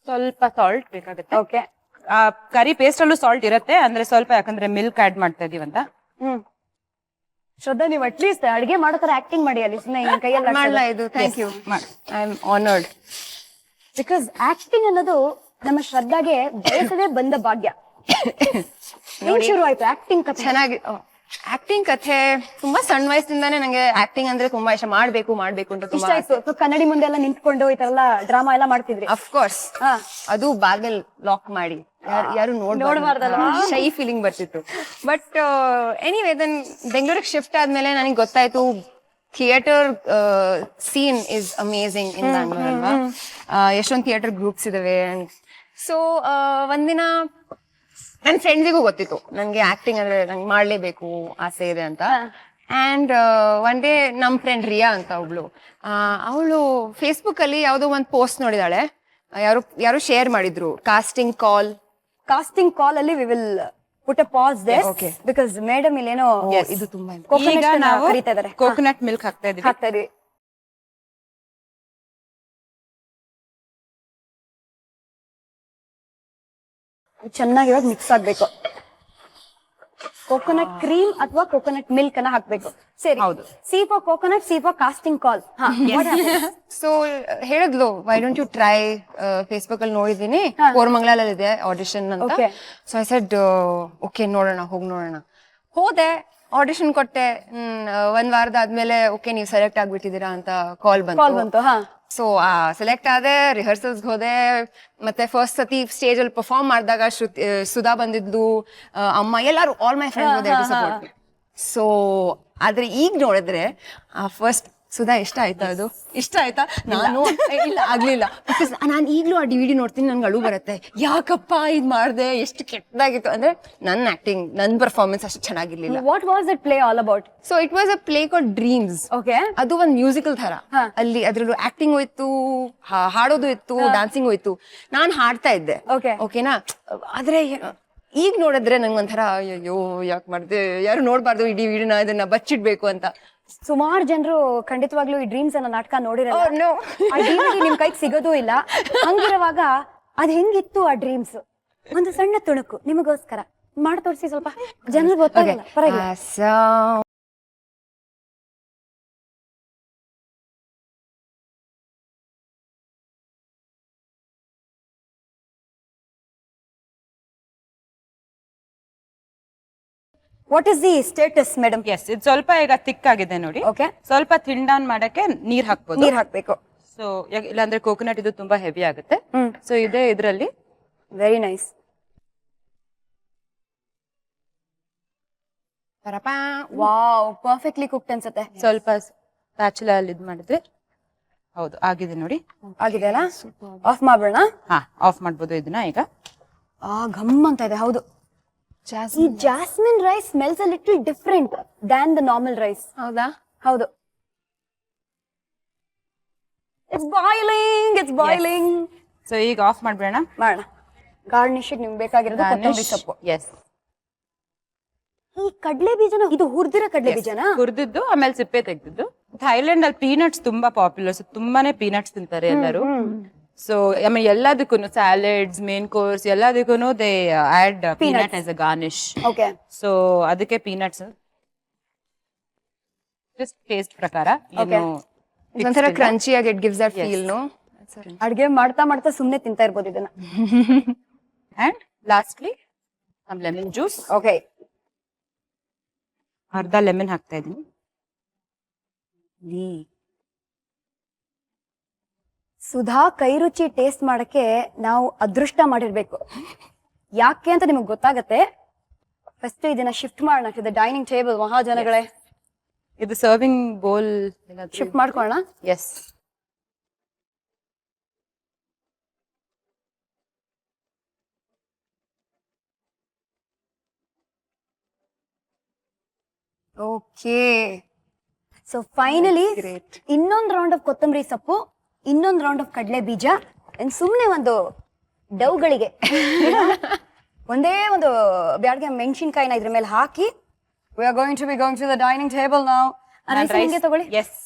ಸ್ವಲ್ಪ ಸಾಲ್ಟ್ ಬೇಕಾಗುತ್ತೆ. ಓಕೆ. ಕರಿ ಪೇಸ್ಟ್ ಅಲ್ಲೂ ಸಾಲ್ಟ್ ಇರುತ್ತೆ, ಅಂದ್ರೆ ಸ್ವಲ್ಪ, ಯಾಕಂದ್ರೆ ಮಿಲ್ಕ್ ಆಡ್ ಮಾಡ್ತಾ ಇದೀವಂತ. ಶ್ರದ್ಧಾ, ನೀವು ಅಟ್ಲೀಸ್ಟ್ ಅಡ್ಗೆ ಮಾಡೋ ತರ ಆಕ್ಟಿಂಗ್ ಮಾಡಿ ಅಲ್ಲಿ, ಸುಮ್ಮನೆ ನಿಮ್ ಕೈಯಲ್ಲಿ ಮಾಡಲ್ಲ ಇದು. Thank you, I am honoured. Because acting ಅನ್ನೋದು ನಮ್ಮ ಶ್ರದ್ಧಾಗೆ ಬಯಸದೇ ಬಂದ ಭಾಗ್ಯ. ಹೆಂಗ್ ಶುರು ಆಯ್ತು ಆಕ್ಟಿಂಗ್ ಕಥೆ? ಚೆನ್ನಾಗಿ ಆಕ್ಟಿಂಗ್ ಕಥೆ ತುಂಬಾ ಸಣ್ಣ ವಯಸ್ಸಿಂದಾನೇ ನಂಗೆ ಆಕ್ಟಿಂಗ್ ಅಂದ್ರೆ ತುಂಬಾ ಇಷ್ಟ. ಮಾಡ್ಬೇಕು ಅಂತ ಇಷ್ಟ ತುಂಬಾ ಆಯ್ತು. So, ಕನ್ನಡಿ ಮುಂದೆ ಎಲ್ಲ ನಿಂತ್ಕೊಂಡು ಈ ತರ ಎಲ್ಲ ಡ್ರಾಮಾ ಎಲ್ಲ ಮಾಡ್ತಿದ್ರಿ? ಅಫ್ಕೋರ್ಸ್. ಅದು ಬಾಗಲ್ ಲಾಕ್ ಮಾಡಿ ಯಾರು ನೋಡ್ಬಾರ್ದಲ್ಲ, ಶೈ ಫೀಲಿಂಗ್ ಬರ್ತಿತ್ತು. ಬಟ್ ಎನಿವೇ ದೆನ್ ಬೆಂಗಳೂರಿಗೆ ಶಿಫ್ಟ್ ಆದ್ಮೇಲೆ ನನಗೆ ಗೊತ್ತಾಯ್ತು ಥಿಯೇಟರ್ ಸೀನ್ ಇಸ್ ಅಮೇಝಿಂಗ್ ಇನ್ ಬ್ಯಾಂಗ್ಳೂರ್ ಅಲ್ವಾ. ಎಷ್ಟೊಂದು ಥಿಯೇಟರ್ ಗ್ರೂಪ್ಸ್ ಇದಾವೆ. ಸೊ ಒಂದಿನ ನನ್ನ ಫ್ರೆಂಡ್ಸಿಗೂ ಗೊತ್ತಿತ್ತು ನಂಗೆ ಆಕ್ಟಿಂಗ್ ಅಂದ್ರೆ ನಂಗೆ ಮಾಡ್ಲೇಬೇಕು ಆಸೆ ಇದೆ ಅಂತ. ಅಂಡ್ ಒನ್ ಡೇ ನಮ್ ಫ್ರೆಂಡ್ ರಿಯಾ ಅಂತ ಒಬ್ಳು, ಅವಳು ಫೇಸ್ಬುಕ್ ಅಲ್ಲಿ ಯಾವ್ದೋ ಒಂದು ಪೋಸ್ಟ್ ನೋಡಿದಾಳೆ. ಯಾರು ಶೇರ್ ಮಾಡಿದ್ರು ಕಾಸ್ಟಿಂಗ್ ಕಾಲ್ ಅಲ್ಲಿ we will put a pass there. Okay. Because madam ಇಲ್ಲೇನೋ ಇದು ತುಂಬಾ ಈಗ ನಾವು ಕರೀತಾ ಇದಾರೆ. ಕೋಕೋನಟ್ ಮಿಲ್ಕ್ ಹಾಕ್ತಾ ಇದೀವಿ. ಹಾಕ್ತಾ ಇದೀವಿ. ಚೆನ್ನಾಗಿ ಇವಾಗ ಮಿಕ್ಸ್ ಆಗ್ಬೇಕು. ಕೋಕೋನಟ್ ಕ್ರೀಮ್ ಅಥವಾ ಕೋಕೋನಟ್ ಮಿಲ್ಕ್ ಅನ್ನ ಹಾಕ್ಬೇಕು. ಸರಿ, ಹೌದು. C for coconut, C for casting call. So ಹೇಳಿದ್ಲು why don't you try, Facebook ಅಲ್ಲಿ ನೋಡಿದೀನಿ ಕೋರಮಂಗಲಲ್ಲಿ ಇದೆ ಆಡಿಷನ್ ಅಂತ. Okay. So I said okay ನೋಡೋಣ, ಹೋಗಿ ನೋಡೋಣ. ಹೋದೆ, ಆಡಿಷನ್ ಕೊಟ್ಟೆ. ಒಂದ್ ವಾರದ ಆದ್ಮೇಲೆ ಓಕೆ ನೀವು ಸೆಲೆಕ್ಟ್ ಆಗ್ಬಿಟ್ಟಿದೀರಾ ಅಂತ ಕಾಲ್ ಬಂತು. ಸೊ ಸೆಲೆಕ್ಟ್ ಆದೆ, ರಿಹರ್ಸಲ್ಸ್ ಹೋದೆ. ಮತ್ತೆ ಫಸ್ಟ್ ಸತಿ ಸ್ಟೇಜ್ ಅಲ್ಲಿ ಪರ್ಫಾರ್ಮ್ ಮಾಡಿದಾಗ ಸುಧಾ ಬಂದಿದ್ದು, ಅಮ್ಮ, ಎಲ್ಲಾರು all my friends support. So ಆದ್ರೆ ಈಗ ನೋಡಿದ್ರೆ ಫಸ್ಟ್ ಸುಧಾ ಇಷ್ಟ ಆಯ್ತಾ ನಾನು ಇಲ್ಲ ಆಗ್ಲಿಲ್ಲ. ಬಿಕಾಸ್ ನಾನು ಈಗ್ಲೂ ಆ DVD ನೋಡ್ತೀನಿ, ನನ್ಗೆ ಅಳು ಬರುತ್ತೆ. ಯಾಕಪ್ಪ ಇದ್ ಮಾಡ್ದೆ, ಎಷ್ಟು ಕೆಟ್ಟದಾಗಿತ್ತು ಅಂದ್ರೆ ನನ್ನ ಆಕ್ಟಿಂಗ್, ನನ್ನ ಪರ್ಫಾರ್ಮೆನ್ಸ್ ಅಷ್ಟು ಚೆನ್ನಾಗಿರ್ಲಿಲ್ಲ. What was that play all about? So it was a play called dreams. Okay. ಅದು ಒಂದು ಮ್ಯೂಸಿಕಲ್ ತರ. ಅಲ್ಲಿ ಅದ್ರಲ್ಲೂ ಆಕ್ಟಿಂಗ್ ಹೋಯ್ತು, ಹಾಡೋದು ಇತ್ತು, ಡಾನ್ಸಿಂಗ್ ಹೋಯ್ತು. ನಾನ್ ಹಾಡ್ತಾ ಇದ್ದೆ. ಓಕೆನಾ. ಆದ್ರೆ ಈಗ ನೋಡಿದ್ರೆ ನಂಗೊಂಥರ ಅಯ್ಯೋ ಯಾಕೆ ಮಾಡ್ದೆ, ಯಾರು ನೋಡ್ಬಾರ್ದು ಇಡೀ ವಿಡಿಯೋನ, ಇದನ್ನ ಬಚ್ಚಿಡ್ಬೇಕು ಅಂತ. ಸುಮಾರು ಜನರು ಖಂಡಿತವಾಗ್ಲೂ ಈ ಡ್ರೀಮ್ಸ್ ಅನ್ನೋ ನಾಟಕ ನೋಡಿರಲ್ಲ. ಆ DVD ನಿಮ್ ಕೈಗೆ ಸಿಗೋದೂ ಇಲ್ಲ. ಹಂಗಿರುವಾಗ ಅದ್ ಹೆಂಗಿತ್ತು ಆ ಡ್ರೀಮ್ಸ್? ಒಂದು ಸಣ್ಣ ತುಣುಕು ನಿಮಗೋಸ್ಕರ ಮಾಡಿ ತೋರಿಸಿ, ಸ್ವಲ್ಪ ಜನರಿಗೆ ಗೊತ್ತಾಗಲ್ಲ. ಪರವಾಗಿಲ್ಲ. What is the status madam? Yes, ಇದು ಸ್ವಲ್ಪ ಈಗ ಥಿಕ್ ಆಗಿದೆ ನೋಡಿ. ಓಕೆ. ಸ್ವಲ್ಪ ಥಿನ್ ಡೌನ್ ಮಾಡಕ್ಕೆ ನೀರ್ ಹಾಕ್ಬೋದು. ನೀರ್ ಹಾಕ್ಬೇಕು. ಸೊ ಇಲ್ಲಾಂದ್ರೆ ಕೋಕೋನಟ್ ಇದು ತುಂಬಾ ಹೆವಿ ಆಗುತ್ತೆ. ಸೊ ಇದೇ ಇದ್ರಲ್ಲಿ very nice. Wow, perfectly cooked ಅನ್ಸುತ್ತೆ. ಸ್ವಲ್ಪ ಸ್ಪ್ಯಾಚುಲಾ ಅಲ್ಲಿ ಇದ್ ಮಾಡಿದ್ರೆ ಹೌದು ಆಗಿದೆ ನೋಡಿ. ಆಗಿದೆ ಅಲ್ಲ? ಆಫ್ ಮಾಡ್ಬೇಡ. ಆಫ್ ಮಾಡ್ಬೋದು ಇದನ್ನ ಈಗ. ಘಮ್ ಅಂತ ಇದೆ. ಹೌದು, ಈ jasmine rice smells a little different than the normal rice. ಹೌದಾ? ಹೌದು. It's boiling. ಸೊ ಈಗ ಆಫ್ ಮಾಡ್ಬೇಡ. ಮಾಡೋಣ. ಗಾರ್ನಿಶ್ ನಿಮ್ಗೆ ಬೇಕಾಗಿರೋದು ಕೊತ್ತಂಬರಿ ಸೊಪ್ಪು. ಎಸ್. ಈ ಕಡಲೆ ಬೀಜನ, ಇದು ಹುರಿದಿರೋ ಕಡಲೆ ಬೀಜನ ಹುರಿದಿದ್ದು ಆಮೇಲೆ ಸಿಪ್ಪೆ ತೆಗೆದಿದ್ದು. ಥೈಲ್ಯಾಂಡ್ ಅಲ್ಲಿ ಪೀನಟ್ಸ್ ತುಂಬಾ ಪಾಪ್ಯುಲರ್. ಸೊ ತುಂಬಾನೇ ಪೀನಟ್ಸ್ ತಿಂತಾರೆ ಎಲ್ಲರೂ. ಸೊ ಆಮೇಲೆ ಎಲ್ಲದಕ್ಕೂ ಸ್ಯಾಲಡ್ಸ್, ಮೇನ್ ಕೋರ್ಸ್ ಎಲ್ಲದಕ್ಕೂ they add peanut as a garnish. Okay. So ಅದಕ್ಕೆ ಪೀನಟ್ಸ್ ಜಸ್ಟ್ ಟೇಸ್ಟ್ ಪ್ರಕಾರ ಒಂಥರ ಕ್ರಂಚಿ ಆಗಿ it gives that feel. No, ಅಡ್ಗೆ ಮಾಡ್ತಾ ಮಾಡ್ತಾ ಸುಮ್ನೆ ತಿಂತಾ ಇರ್ಬೋದು ಇದನ್ನ. And lastly some lemon juice. Okay. ಅರ್ಧ ಲೆಮನ್ ಹಾಕ್ತಾ ಇದೀನಿ. ಸುಧಾ ಕೈ ರುಚಿ ಟೇಸ್ಟ್ ಮಾಡಕ್ಕೆ ನಾವು ಅದೃಷ್ಟ ಮಾಡಿರ್ಬೇಕು. ಯಾಕೆ ಅಂತ ನಿಮಗ್ ಗೊತ್ತಾಗತ್ತೆ. ಫಸ್ಟ್ ಇದನ್ನ ಶಿಫ್ಟ್ ಮಾಡೋಣ ಟು ದ ಡೈನಿಂಗ್ ಟೇಬಲ್. ಮಹಾಜನಗಳೇ, ಇದು ಸರ್ವಿಂಗ್ ಬೋಲ್ ಶಿಫ್ಟ್ ಮಾಡ್ಕೊಳ್ಳೋಣ. ಎಸ್. ಓಕೆ. ಸೊ ಫೈನಲಿ ಇನ್ನೊಂದು ರೌಂಡ್ ಆಫ್ ಕೊತ್ತಂಬರಿ ಸೊಪ್ಪು, ಇನ್ನೊಂದು ರೌಂಡ್ ಆಫ್ ಕಡಲೆ ಬೀಜ, ಸುಮ್ನೆ ಒಂದು ಡವ್ಗಳಿಗೆ ಒಂದೇ ಒಂದು ಬ್ಯಾಡ್ಗೆ ಮೆಣಸಿನ್ಕಾಯಿನ ಇದ್ರ ಮೇಲೆ ಹಾಕಿ we are going to the dining table now. Rice ತಗೊಳ್ಳಿ. ಎಸ್.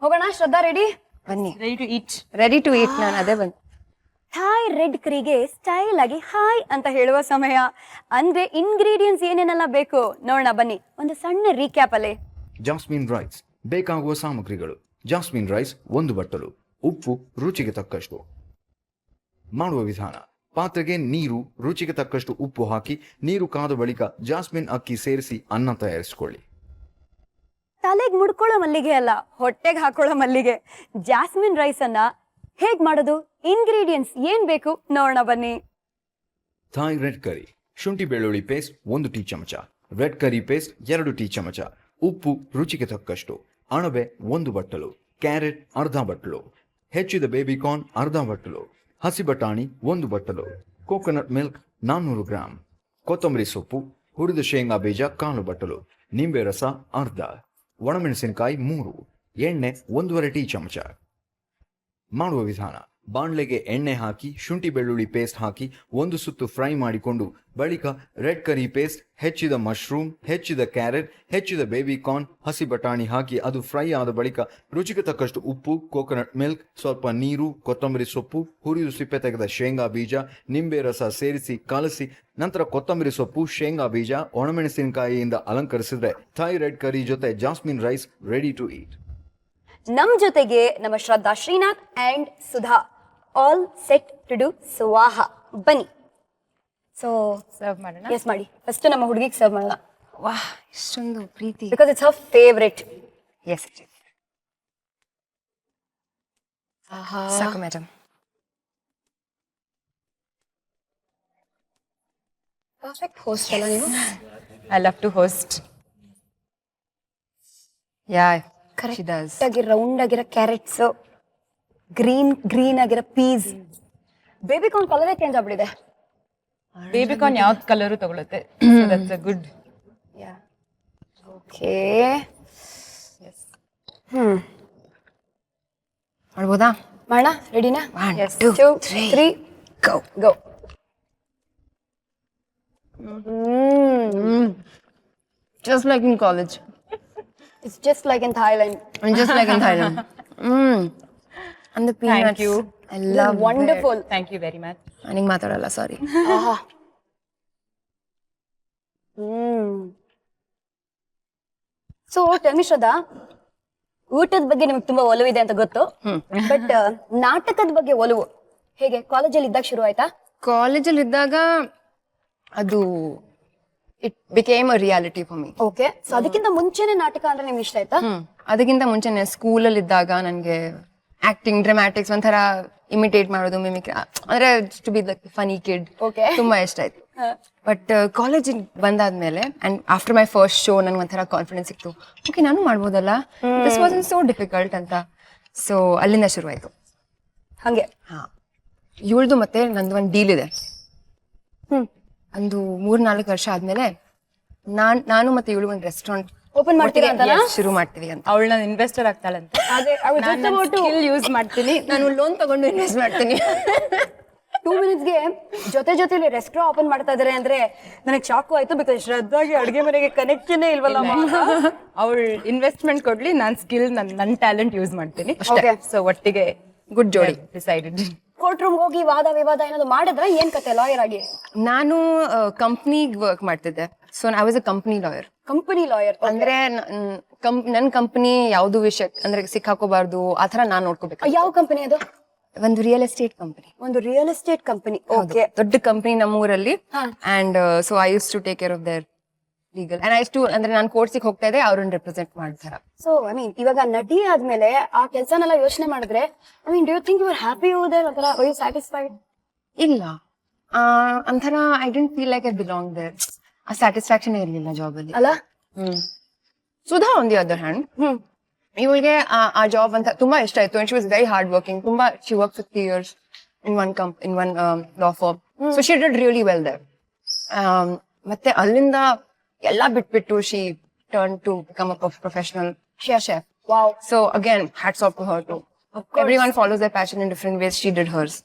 ಹೋಗೋಣ. ಶ್ರದ್ಧಾ ರೆಡಿ? ಬನ್ನಿ. Ready to eat. Ready to eat. ನಾನು ಅದೇ ಬಂದು ಥಾಯ್ ರೆಡ್ ಕರಿಗೆ ಸ್ಟೈಲ್ ಆಗಿ ಹಾಯ್ ಅಂತ ಹೇಳುವ ಸಮಯ. ಅಂದ್ರೆ ಇಂಗ್ರೀಡಿಯೆಂಟ್ಸ್ ಏನೇನೆಲ್ಲ ಬೇಕು ನೋಡೋಣ ಬನ್ನಿ, ಒಂದು ಸಣ್ಣ ರೀಕ್ಯಾಪ್ ಅಲ್ಲಿ. ಜಾಸ್ಮಿನ್ ರೈಸ್ ಬೇಕಾಗುವ ಸಾಮಗ್ರಿಗಳು: ಜಾಸ್ಮಿನ್ ರೈಸ್ 1 ಬಟ್ಟಲು, ಉಪ್ಪು ರುಚಿಗೆ ತಕ್ಕಷ್ಟು. ಮಾಡುವ ವಿಧಾನ: ಪಾತ್ರೆಗೆ ನೀರು, ರುಚಿಗೆ ತಕ್ಕಷ್ಟು ಉಪ್ಪು ಹಾಕಿ ನೀರು ಕಾದ ಬಳಿಕ ಜಾಸ್ಮಿನ್ ಅಕ್ಕಿ ಸೇರಿಸಿ ಅನ್ನ ತಯಾರಿಸಿಕೊಳ್ಳಿ. ತಲೆಗೆ ಮುಡ್ಕೊಳ್ಳೋ ಮಲ್ಲಿಗೆ ಅಲ್ಲ, ಹೊಟ್ಟೆಗೆ ಹಾಕೊಳ್ಳೋ ಮಲ್ಲಿಗೆ. ಜಾಸ್ಮಿನ್ ರೈಸ್ ಅನ್ನ ಹೇಗ್ ಮಾಡೋದು, ಇಂಗ್ರೀಡಿಯೆಂಟ್ಸ್ ಏನ್ ಬೇಕು ನೋಡೋಣ ಬನ್ನಿ. ಥಾಯ್ ರೆಡ್ ಕರಿ: ಶುಂಠಿ ಬೆಳ್ಳುಳ್ಳಿ ಪೇಸ್ಟ್ 1 ಟೀ ಚಮಚ, ರೆಡ್ ಕರಿ ಪೇಸ್ಟ್ 2 ಟೀ ಚಮಚ, ಉಪ್ಪು ರುಚಿಗೆ ತಕ್ಕಷ್ಟು, ಅಣಬೆ 1 ಬಟ್ಟಲು, ಕ್ಯಾರೆಟ್ ಅರ್ಧ ಬಟ್ಟಲು, ಹೆಚ್ಚಿದ ಬೇಬಿಕಾರ್ನ್ ಅರ್ಧ ಬಟ್ಟಲು, ಹಸಿ ಬಟಾಣಿ 1 ಬಟ್ಟಲು, ಕೋಕೋನಟ್ ಮಿಲ್ಕ್ 400 ಗ್ರಾಂ, ಕೊತ್ತಂಬರಿ ಸೊಪ್ಪು, ಹುರಿದ ಶೇಂಗಾ ಬೀಜ 1/4 ಬಟ್ಟಲು, ನಿಂಬೆ ರಸ ಅರ್ಧ, ಒಣಮೆಣಸಿನಕಾಯಿ 3, ಎಣ್ಣೆ 1.5 ಟೀ ಚಮಚ. ಮಾಡುವ ವಿಧಾನ: ಬಾಣಲೆಗೆ ಎಣ್ಣೆ ಹಾಕಿ ಶುಂಠಿ ಬೆಳ್ಳುಳ್ಳಿ ಪೇಸ್ಟ್ ಹಾಕಿ 1 ಸುತ್ತು ಫ್ರೈ ಮಾಡಿಕೊಂಡು ಬಳಿಕ ರೆಡ್ ಕರಿ ಪೇಸ್ಟ್, ಹೆಚ್ಚಿದ ಮಶ್ರೂಮ್, ಹೆಚ್ಚಿದ ಕ್ಯಾರೆಟ್, ಹೆಚ್ಚಿದ ಬೇಬಿಕಾರ್ನ್, ಹಸಿ ಬಟಾಣಿ ಹಾಕಿ ಅದು ಫ್ರೈ ಆದ ಬಳಿಕ ರುಚಿಗೆ ತಕ್ಕಷ್ಟು ಉಪ್ಪು, ಕೋಕೋನಟ್ ಮಿಲ್ಕ್, ಸ್ವಲ್ಪ ನೀರು, ಕೊತ್ತಂಬರಿ ಸೊಪ್ಪು, ಹುರಿದು ಸಿಪ್ಪೆ ತೆಗೆದ ಶೇಂಗಾ ಬೀಜ, ನಿಂಬೆ ರಸ ಸೇರಿಸಿ ಕಲಸಿ ನಂತರ ಕೊತ್ತಂಬರಿ ಸೊಪ್ಪು, ಶೇಂಗಾ ಬೀಜ, ಒಣಮೆಣಸಿನಕಾಯಿಯಿಂದ ಅಲಂಕರಿಸಿದ್ರೆ ಥಾಯ್ ರೆಡ್ ಕರಿ ಜೊತೆ jasmine rice ready to eat. ನಮ್ ಜೊತೆಗೆ ನಮ್ಮ Shraddha, Srinath and Sudha all set to do ಸ್ವಾಹ. ಬನ್ನಿ. ಸೊ ಸರ್ವ್ ಮಾಡೋಣ. ಎಸ್ ಮಾಡಿ, ಫಸ್ಟ್ ನಮ್ಮ ಹುಡುಗಿಗೆ ಸರ್ವ್ ಮಾಡೋಣ. ವಾಹ್, ಇಷ್ಟೊಂದು ಪ್ರೀತಿ. Because it's her favourite. Yes, ಸಾಕು ಮೇಡಮ್. ಪರ್ಫೆಕ್ಟ್ ಹೋಸ್ಟ್ ಅಲ್ಲ ನೀವು? I love to host. Yeah, correct she does. ಆಗಿ ರೌಂಡ್ ಆಗಿರೋ ಕ್ಯಾರೆಟ್ಸ್, ಗ್ರೀನ್ ಆಗಿರೋ ಪೀಸ್, ಬೇಬಿಕಾರ್ನ್ ಕಲರೇ ಚೇಂಜ್ ಆಗ್ಬಿಟ್ಟಿದೆ. ಬೇಬಿಕಾರ್ನ್ ಯಾವ್ದು ಕಲರು ತಗೊಳುತ್ತೆ. That's a good. ಓಕೆ, ಮಾಡ್ಬೋದಾ? ಮಾಡೋಣ. ರೆಡಿನಾ? 1 2 2 3 3 ಗೋ. ಗೋ. Just like in college. It's just like in Thailand. And just like in Thailand. And the peanuts. Thank you. I love Wonderful. Thank you very much. ನನಗೆ ಮಾತಾಡಲ್ಲ, ಸಾರಿ. ಆಹಾ. So tell me ಶ್ರದ್ಧಾ, ಊಟದ ಬಗ್ಗೆ ನಿಮ್ಗೆ ತುಂಬಾ ಒಲವಿದೆ ಅಂತ ಗೊತ್ತು, ಬಟ್ ನಾಟಕದ ಬಗ್ಗೆ ಒಲವು ಹೇಗೆ ಕಾಲೇಜಲ್ಲಿ ಇದ್ದಾಗ ಶುರು ಆಯ್ತಾ? ಕಾಲೇಜಲ್ಲಿ ಇದ್ದಾಗ ಅದು it became a reality for me. Okay, so ಅದಕ್ಕಿಂತ ಮುಂಚೆನೆ ನಾಟಕ ಅಂದ್ರೆ ನಿಮ್ಗೆ ಇಷ್ಟ ಆಯ್ತಾ? ಅದಕ್ಕಿಂತ ಮುಂಚೆನೆ ಸ್ಕೂಲಲ್ಲಿ ಇದ್ದಾಗ ನನಗೆ ಆಕ್ಟಿಂಗ್, ಡ್ರಾಮ್ಯಾಟಿಕ್ಸ್ ಒಂಥರ ಇಮಿಟೇಟ್ ಮಾಡೋದು, ಮಿಮಿಕ್ರಿ, ಅಂದ್ರೆ to be like funny kid, Okay. ತುಂಬಾ ಇಷ್ಟ ಆಯ್ತು. ಬಟ್ ಕಾಲೇಜಿಗೆ ಬಂದಾದ್ಮೇಲೆ and after my first show ನನ್ಗೆ ಒಂಥರ ಕಾನ್ಫಿಡೆನ್ಸ್ ಸಿಕ್ತು. ಓಕೆ, ನಾನು ಮಾಡ್ಬೋದಲ್ಲ, ದಿಸ್ ವಾಸ್ ಸೋ ಡಿಫಿಕಲ್ಟ್ ಅಂತ. ಸೊ ಅಲ್ಲಿಂದ ಶುರು ಆಯ್ತು. ಹಂಗೆ. ಹಾ, ಇವಳ್ದು ಮತ್ತೆ ನಂದು ಒಂದು ಡೀಲ್ ಇದೆ. ಒಂದು 3-4 ವರ್ಷ ಆದ್ಮೇಲೆ ನಾನು ಮತ್ತೆ ಇವಳು ಒಂದು ರೆಸ್ಟೋರೆಂಟ್ ಓಪನ್ ಮಾಡ್ತೀರಾ ಅಂತನಾ? ಶುರು ಮಾಡ್ತೀವಿ ಅಂತ. ಅವಳು ನನ್ನ ಇನ್ವೆಸ್ಟರ್ ಆಗ್ತಾಳಂತೆ. ಅದೇ ಸ್ಕಿಲ್ ಯೂಸ್ ಮಾಡ್ತೀನಿ. ನಾನು ಲೋನ್ ತಗೊಂಡು ಇನ್ವೆಸ್ಟ್ ಮಾಡ್ತೀನಿ. 2 minutesಗೆ ಜೊತೆಲಿ ರೆಸ್ಟೋರೆಂಟ್ ಓಪನ್ ಮಾಡ್ತಾ ಇದಾರೆ ಅಂದ್ರೆ ನನಗೆ ಶಾಕು ಆಯ್ತು. ಬಿಕಾಸ್ ಶ್ರದ್ಧಾಗೆ ಅಡುಗೆ ಮನೆಗೆ ಕನೆಕ್ಷನ್ ಇಲ್ವಲ್ಲ. ಅವಳು ಇನ್ವೆಸ್ಟ್ಮೆಂಟ್ ಕೊಡ್ಲಿ, ನಾನ್ ಸ್ಕಿಲ್, ನನ್ನ ಟ್ಯಾಲೆಂಟ್ ಯೂಸ್ ಮಾಡ್ತೀನಿ. Okay. ಸೊ ಒಟ್ಟಿಗೆ ಗುಡ್ ಜೋಡಿ. ಡಿಸೈಡೆಡ್. ಕೋರ್ಟ್ ರೂಮ್ ಹೋಗಿ ವಾದ ವಿವಾದ ಏನಾದ್ರು ಮಾಡಿದ್ರೆ ಏನ್ ಕತೆ ಲಾಯರ್ ಆಗಿ? ನಾನು ಕಂಪ್ನಿಗೆ ವರ್ಕ್ ಮಾಡ್ತಿದ್ದೆ. So I was a company lawyer. Company lawyer ಅಂದ್ರೆ ನನ್ ಕಂಪನಿ ಯಾವ್ದು ವಿಷಯ ಅಂದ್ರೆ ಸಿಕ್ಕಾಕೋಬಾರ್ದು ಆತರ ನಾನ್ ನೋಡ್ಕೋಬೇಕು. ಯಾವ ಕಂಪನಿ ಅದು? ಒಂದು ರಿಯಲ್ ಎಸ್ಟೇಟ್ ಕಂಪನಿ. ಒಂದು ರಿಯಲ್ ಎಸ್ಟೇಟ್ ಕಂಪನಿ. ಓಕೆ, ದೊಡ್ಡ ಕಂಪನಿ ನಮ್ಮೂರಲ್ಲಿ. And so I used to take care of their legal and I used to, ಅಂದ್ರೆ ನಾನು ಕೋರ್ಟ್ಸಿಗೆ ಹೋಗ್ತಾ ಇದ್ದೆ, ಅವ್ರನ್ನ ರೆಪ್ರೆಸೆಂಟ್ ಮಾಡ್ತಾರ. ಸೊ ಐ ಮೀನ್ ಇವಾಗ ನಟಿ ಆದ್ಮೇಲೆ ಆ ಕೆಲ್ಸನೆಲ್ಲ ಯೋಚನೆ ಮಾಡಿದ್ರೆ, I mean do you think you are happy over there? ಅಥವಾ ಆರ್ ಯು ಸ್ಯಾಟಿಸ್ಫೈಡ್? ಇಲ್ಲ, ಒಂಥರ I didn't feel like I belong there. ಆ ಸ್ಯಾಟಿಸ್ಫ್ಯಾಕ್ಷನ್ ಇರ್ಲಿಲ್ಲ ಜಾಬ್ ಅಲ್ಲಿ ಅಲ್ಲ. Sudha on the other hand, ಇವಳಿಗೆ ಆ ಜಾಬ್ ಅಂತ ತುಂಬಾ ಇಷ್ಟ ಆಯ್ತು. And she was very hard working. ತುಂಬಾ she work 50 years in one law firm. So she did really well there. ಮತ್ತೆ ಅಲ್ಲಿಂದ ಎಲ್ಲ ಬಿಟ್ಬಿಟ್ಟು she turn to become a professional chef. Wow. So again, hats off to her too. Everyone follows their passion in different ways. She did hers.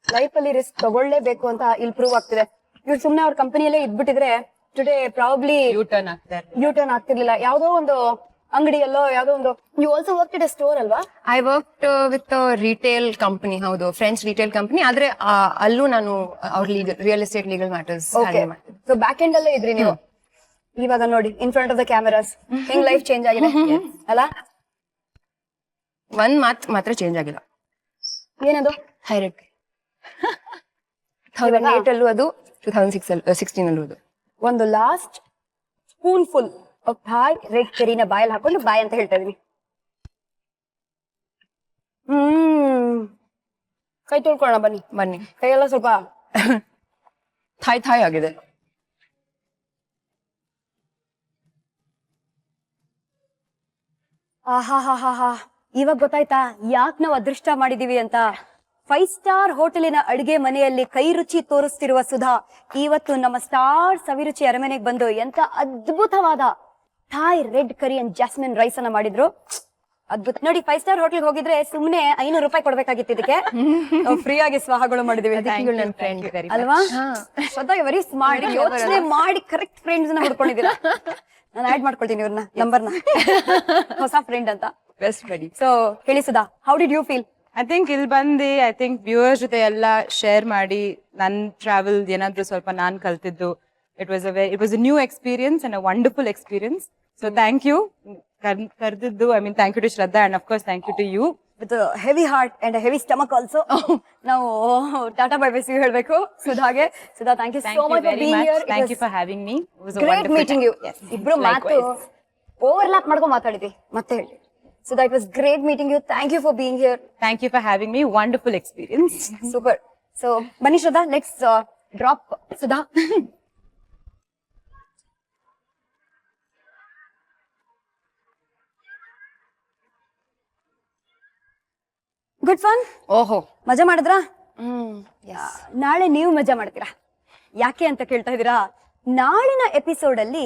Life ಅಲ್ಲಿ risk ತಗೊಳ್ಳೇಬೇಕು ಅಂತ ಇಲ್ಲಿ prove ಆಗ್ತಿದೆ. ಇವ್ರು ಸುಮ್ನೆ ಅವ್ರ ಕಂಪನಿಯಲ್ಲೇ ಇದ್ಬಿಟ್ಟಿದ್ರೆ ಟುಡೇ ಪ್ರಾಬಬ್ಲಿ ಯೂ ಟರ್ನ್ ಆಗ್ತಾರೆ. ಯೂ ಟರ್ನ್ ಆಗ್ತಿರ್ಲಿಲ್ಲ. ಯಾವ್ದೋ ಒಂದು ಅಂಗಡಿಯಲ್ಲೋ ಯಾವ್ದೋ ಒಂದು you also work it store ಅಲ್ವಾ? I work with retail company, ಹೌದು, ಫ್ರೆಂಚ್ ರಿಟೇಲ್ ಕಂಪನಿ. ಆದ್ರೆ ಅಲ್ಲೂ ನಾನು ಅವ್ರ real estate legal matters okay. So back end ಅಲ್ಲೇ ಇದ್ರಿ ನೀವು. ಇವಾಗ ನೋಡಿ in front of the cameras ಹೆಂಗ್ ಲೈಫ್ ಚೇಂಜ್ ಆಗಿದೆ ಅಲ್ಲ? ಒಂದ್ ಮಾತ್ರ ಚೇಂಜ್ ಆಗಿಲ್ಲ. ಏನದು? ಹೈರೆಡ್ 2008 ಅಲ್ಲೂ ಅದು, 2016 ಅಲ್ಲೂ ಅದು. ಒಂದು last spoon full Thai red ಕರಿನ ಬಾಯಲ್ಲಿ ಹಾಕೊಂಡು ಬಾಯ್ ಅಂತ ಹೇಳ್ತಾ ಇದೀನಿ. ಕೈ ತೊಳ್ಕೊಳ್ಳೋಣ ಬನ್ನಿ. ಬನ್ನಿ. ಕೈಯೆಲ್ಲ ಸ್ವಲ್ಪ ಥಾಯ್ ಆಗಿದೆ. ಆಹಾ, ಇವಾಗ ಗೊತ್ತಾಯ್ತಾ ಯಾಕೆ ನಾವು ಅದೃಷ್ಟ ಮಾಡಿದೀವಿ ಅಂತ. 5 ಸ್ಟಾರ್ ಹೋಟೆಲಿನ ಅಡಿಗೆ ಮನೆಯಲ್ಲಿ ಕೈ ರುಚಿ ತೋರಿಸ್ತಿರುವ ಸುಧಾ ಇವತ್ತು ನಮ್ಮ ಸ್ಟಾರ್ ಸವಿರುಚಿ ಅರಮನೆಗೆ ಬಂದು ಎಂತ ಅದ್ಭುತವಾದ Thai red curry and jasmine rice ಅನ್ನ ಮಾಡಿದ್ರು. ಅದ್ಭುತ ನೋಡಿ. 5 ಸ್ಟಾರ್ ಹೋಟೆಲ್ ಹೋಗಿದ್ರೆ ಸುಮ್ನೆ 500 ರೂಪಾಯಿ ಕೊಡ್ಬೇಕಾಗಿತ್ತು ಇದಕ್ಕೆ. ಫ್ರೀ ಆಗಿ ಸ್ವಾಹಗಳು ಮಾಡಿದೀವಿ ನನ್ನ ಫ್ರೆಂಡ್ ಅಲ್ವಾ? ಶ್ರದ್ಧಾ ವೆರಿ ಸ್ಮಾರ್ಟ್. ಯೋಚನೆ ಮಾಡಿ ಕರೆಕ್ಟ್ ಫ್ರೆಂಡ್ಸ್ ನ ಹುಡ್ಕೊಂಡಿದ್ದೀರಾ. ನಾನು ಆಡ್ ಮಾಡ್ಕೊಳ್ತೀನಿ ಇವ್ರನ್ನ, ನಂಬರ್ನ, ಹೊಸ ಫ್ರೆಂಡ್ ಅಂತ. Best buddy. ಸೊ ಹೇಳಿ Sudha, how did you feel? I think ಇಲ್ಲಿ ಬಂದು ಐ ಥಿಂಕ್ ವ್ಯೂವರ್ಸ್ ಜೊತೆ ಎಲ್ಲ ಶೇರ್ ಮಾಡಿ ನನ್ನ ಟ್ರಾವೆಲ್ ಏನಾದ್ರು ಸ್ವಲ್ಪ ನಾನು ಕಲ್ತಿದ್ದು, it was a new experience and a wonderful experience. So thank you ಕರೆದಿದ್ದು. I mean thank you to Shraddha and of course thank you to you. With heavy heart and heavy stomach also ನಾವು tata bye bye see ಹೇಳ್ಬೇಕು ಸುಧಾಗೆ. Sudha, thank you so much for being here. Thank you for having me. Great meeting you. ಇಬ್ರು ಮಾತು overlap ಮಾಡ್ಕೊಂಡು ಮಾತಾಡಿದ್ವಿ. ಮತ್ತೆ ಹೇಳಿ Sudha, it was great meeting you. Thank you for being here. Thank you for having me. Wonderful experience. Super. So ಬನ್ನಿ Shraddha, let's drop Sudha. Good fun. ಓಹೋ, ಮಜಾ ಮಾಡಿದ್ರಾ? ನಾಳೆ ನೀವು ಮಜಾ ಮಾಡ್ತೀರಾ. ಯಾಕೆ ಅಂತ ಕೇಳ್ತಾ ಇದೀರಾ? ನಾಳಿನ ಎಪಿಸೋಡ್ ಅಲ್ಲಿ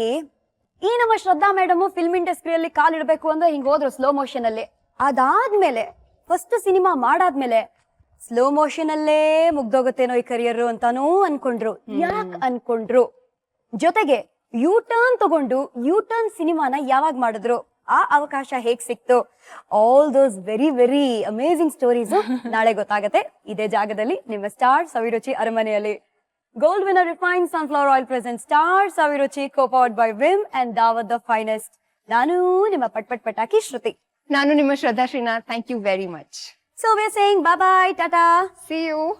ಈ ನಮ್ಮ ಶ್ರದ್ಧಾ ಮೇಡಮ್ ಫಿಲ್ಮ್ ಇಂಡಸ್ಟ್ರಿಯಲ್ಲಿ ಕಾಲಿಡ್ಬೇಕು ಅಂದ್ರೆ ಹಿಂಗ್ ಹೋದ್ರು ಸ್ಲೋ ಮೋಷನ್ ಅಲ್ಲಿ. ಅದಾದ್ಮೇಲೆ ಫಸ್ಟ್ ಸಿನಿಮಾ ಮಾಡಾದ್ಮೇಲೆ ಸ್ಲೋ ಮೋಷನ್ ಅಲ್ಲೇ ಮುಗ್ದೋಗುತ್ತೇನೋ ಈ ಕರಿಯರ್ ಅಂತಾನೂ ಅನ್ಕೊಂಡ್ರು. ಯಾಕೆ ಅನ್ಕೊಂಡ್ರು? ಜೊತೆಗೆ ಯೂ ಟರ್ನ್ ತಗೊಂಡು ಯೂ ಟರ್ನ್ ಸಿನಿಮಾನ ಯಾವಾಗ ಮಾಡಿದ್ರು, ಆ ಅವಕಾಶ ಹೇಗ್ ಸಿಕ್ತು, all those very very amazing stories ನಾಳೆ ಗೊತ್ತಾಗತ್ತೆ ಇದೇ ಜಾಗದಲ್ಲಿ ನಿಮ್ಮ ಸ್ಟಾರ್ ಸವಿರುಚಿ ಅರಮನೆಯಲ್ಲಿ. Gold Winner refined sunflower oil present star Saviruchi copowered by Vim and Daawat the finest. ನಾನು ನಿಮ್ಮ ಪಟ್ ಪಟಾಕಿ ಶ್ರುತಿ. ನಾನು ನಿಮ್ಮ Shraddha Srinath. Thank you very much. So we are saying bye bye, tata. See you.